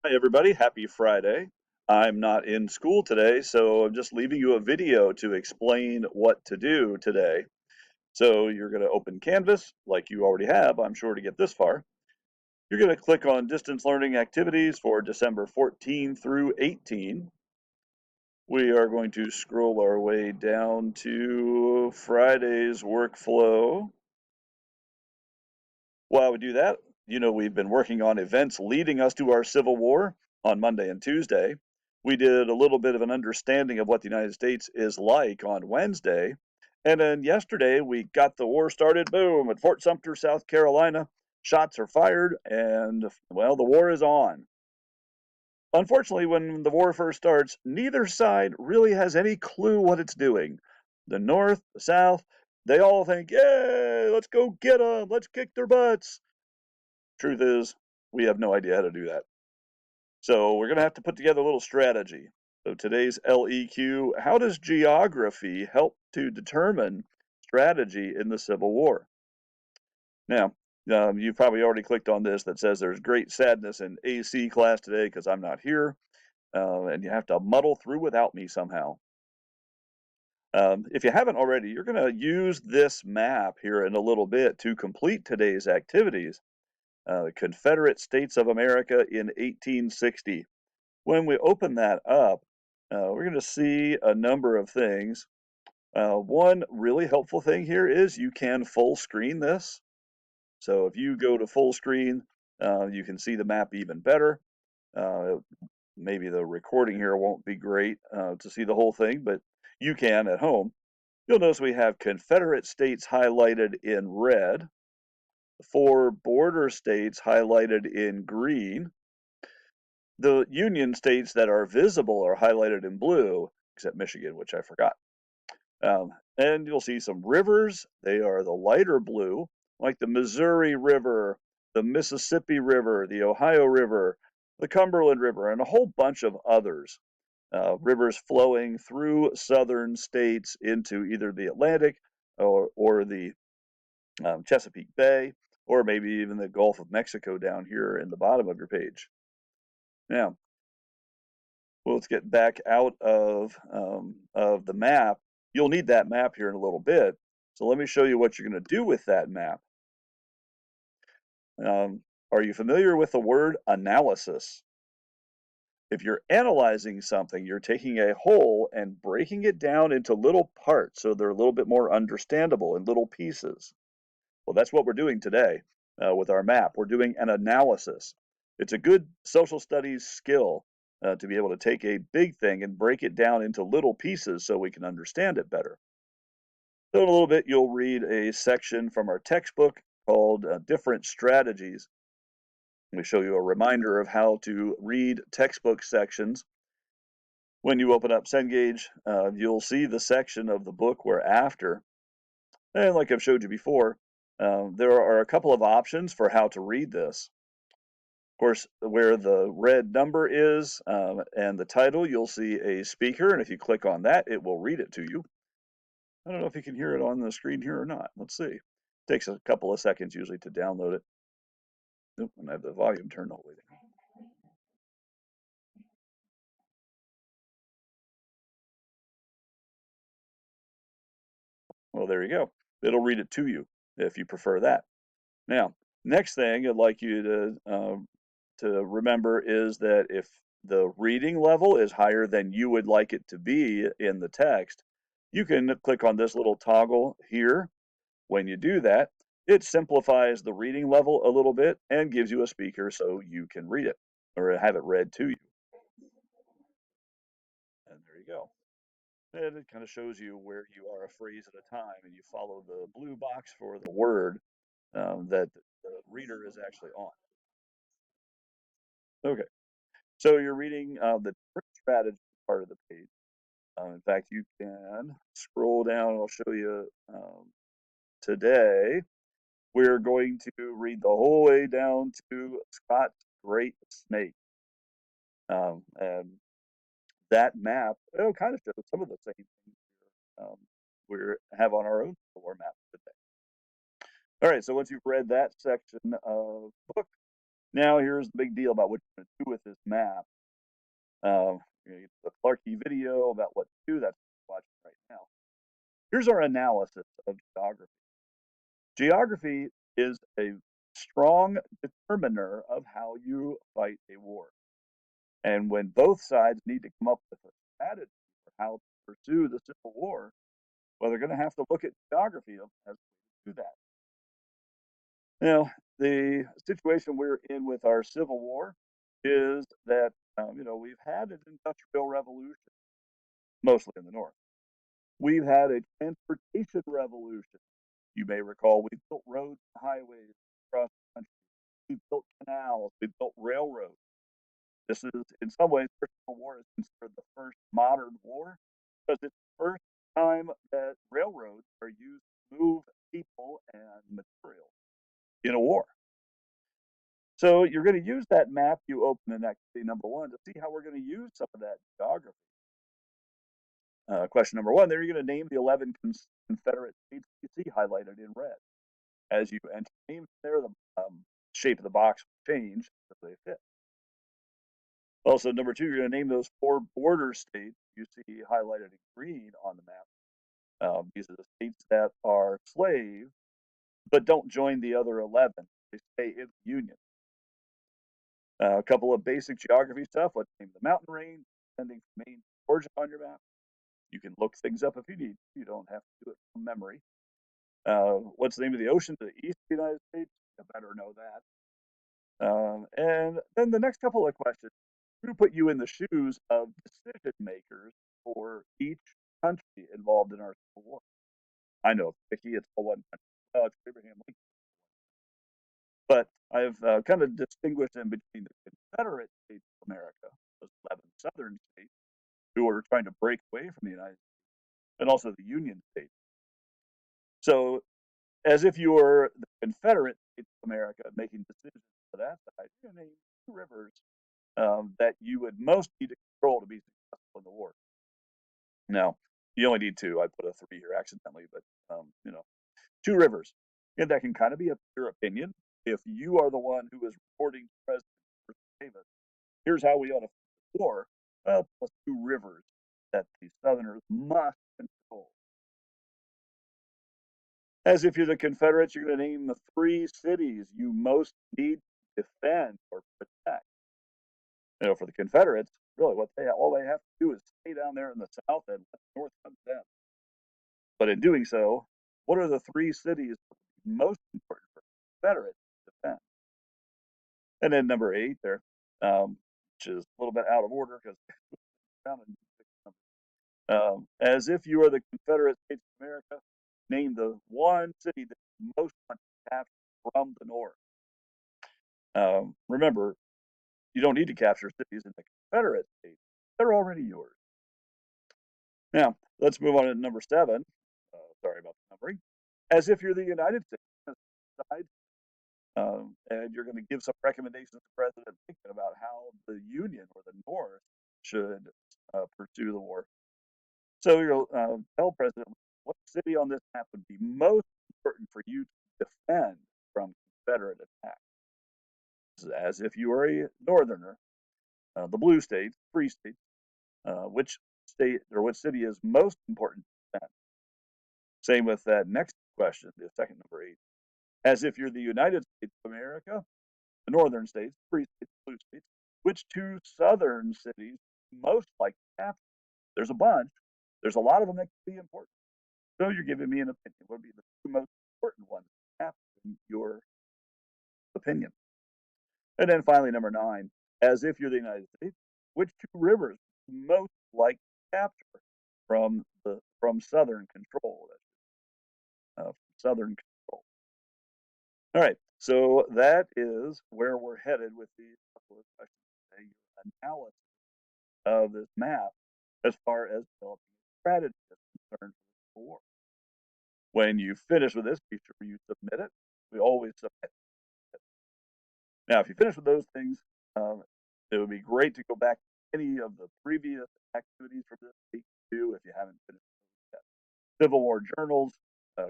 Hi, everybody. Happy Friday. I'm not in school today, so I'm just leaving you a video to explain what to do today. So you're going to open Canvas, like you already have, I'm sure, to get this far. You're going to click on Distance Learning Activities for December 14 through 18. We are going to scroll our way down to Friday's workflow. While we do that, we've been working on events leading us to our Civil War on Monday and Tuesday. We did a little bit of an understanding of what the United States is like on Wednesday. And then yesterday, we got the war started, boom, at Fort Sumter, South Carolina. Shots are fired, and, well, the war is on. Unfortunately, when the war first starts, neither side really has any clue what it's doing. The North, the South, they all think, yay, let's go get them, let's kick their butts. Truth is, we have no idea how to do that. So we're going to have to put together a little strategy. So today's LEQ, how does geography help to determine strategy in the Civil War? Now, you've probably already clicked on this that says there's great sadness in AC class today because I'm not here, and you have to muddle through without me somehow. If you haven't already, you're going to use this map here in a little bit to complete today's activities. The Confederate States of America in 1860. When we open that up, we're going to see a number of things. One really helpful thing here is you can full screen this. So if you go to full screen, you can see the map even better. Uh, Maybe the recording here won't be great to see the whole thing, but you can at home. You'll notice we have Confederate states highlighted in red, 4 border states highlighted in green. The Union states that are visible are highlighted in blue, except Michigan, which I forgot. And you'll see some rivers. They are the lighter blue, like the Missouri River, the Mississippi River, the Ohio River, the Cumberland River, and a whole bunch of others. Rivers flowing through southern states into either the Atlantic or the Chesapeake Bay, or maybe even the Gulf of Mexico down here in the bottom of your page. Now, well, let's get back out of the map. You'll need that map here in a little bit. So let me show you what you're going to do with that map. Um, are you familiar with the word analysis? If you're analyzing something, you're taking a whole and breaking it down into little parts so they're a little bit more understandable in little pieces. Well, that's what we're doing today with our map. We're doing an analysis. It's a good social studies skill to be able to take a big thing and break it down into little pieces so we can understand it better. So in a little bit, you'll read a section from our textbook called Different Strategies. We show you a reminder of how to read textbook sections. When you open up Cengage, you'll see the section of the book we're after. And like I've showed you before, there are a couple of options for how to read this. Of course, where the red number is and the title, you'll see a speaker, and if you click on that, it will read it to you. I don't know if you can hear it on the screen here or not. Let's see. It takes a couple of seconds usually to download it. Oop, and I have the volume turned all the way down. Well, there you go. It'll read it to you if you prefer that. Now, next thing I'd like you to remember is that if the reading level is higher than you would like it to be in the text, you can click on this little toggle here. When you do that, it simplifies the reading level a little bit and gives you a speaker so you can read it or have it read to you. And there you go. And it kind of shows you where you are a phrase at a time, and you follow the blue box for the word that the reader is actually on. Okay, so you're reading the different strategy part of the page. In fact, you can scroll down. I'll show you today. We're going to read the whole way down to Scott's Great Snake. And that map, it'll kind of show some of the same things we have on our own war map today. All right, so once you've read that section of the book, Now, here's the big deal about what you're going to do with this map. You know, the Clarkey video about what to do. That's what we're watching right now. Here's our analysis of geography. Geography is a strong determiner of how you fight a war. And when both sides need to come up with a strategy for how to pursue the Civil War, well, they're going to have to look at geography as a way to do that. Now, the situation we're in with our Civil War is that, we've had an industrial revolution, mostly in the North. We've had a transportation revolution. You may recall we built roads and highways across the country. We built canals. We built railroads. This is, in some ways, First World War is considered the first modern war because it's the first time that railroads are used to move people and materials in a war. So you're going to use that map you open in activity number one to see how we're going to use some of that geography. Question number one, there you're going to name the 11 Confederate states you see highlighted in red. As you enter names there, the shape of the box will change as they fit. Also, number two, you're going to name those 4 border states you see highlighted in green on the map. These are the states that are slave, but don't join the other 11. They stay in the Union. A couple of basic geography stuff. Let's name the mountain range, extending from Maine to Georgia on your map. You can look things up if you need. You don't have to do it from memory. What's the name of the ocean to the east of the United States? You better know that. And then the next couple of questions, I'm going to put you in the shoes of decision makers for each country involved in our Civil War. I know, Vicky, it's all one country. Well, it's Abraham Lincoln. But I've kind of distinguished in between the Confederate States of America, those 11 southern states who are trying to break away from the United States, and also the Union states. So, as if you were the Confederate States of America making decisions for that side, you're going to name 2 rivers that you would most need to control to be successful in the war. Now, you only need 2. I put a 3 here accidentally, but 2 rivers. And that can kind of be up to your opinion. If you are the one who is reporting to President Davis, here's how we ought to fight the war. Well, plus 2 rivers that the Southerners must control. As if you're the Confederates, you're going to name the 3 cities you most need to defend or protect. For the Confederates, really, all they have to do is stay down there in the South and let the North come to them. But in doing so, what are the 3 cities most important for Confederates to defend? And then number 8 there, which is a little bit out of order because as if you are the Confederate States of America, name the 1 city that most want to capture from the North. Remember, you don't need to capture cities in the Confederate States. They're already yours. Now, let's move on to number 7. Sorry about the numbering. As if you're the United States, and you're going to give some recommendations to President Lincoln about how the Union or the North should pursue the war. So you'll tell President what city on this map would be most important for you to defend from Confederate attack. As if you were a Northerner, the blue states, free states, which state or which city is most important to defend. Same with that next question, the second number 8. As if you're the United States of America, the northern states, free states, blue states, which 2 southern cities most like to capture? There's a bunch. There's a lot of them that could be important. So you're giving me an opinion. What would be the 2 most important ones to capture in your opinion? And then finally, number 9, as if you're the United States, which 2 rivers most like to capture from southern control? Southern control. All right, so that is where we're headed with these couple of questions today. Your analysis of this map as far as developing a strategy is concerned for the war. When you finish with this, be sure you submit it. We always submit it. Now, if you finish with those things, it would be great to go back to any of the previous activities from this week too, if you haven't finished those yet. Civil War journals,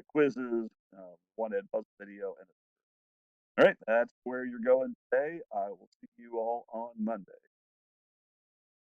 quizzes, one Ed Puzzle video, and All right, that's where you're going today. I will see you all on Monday.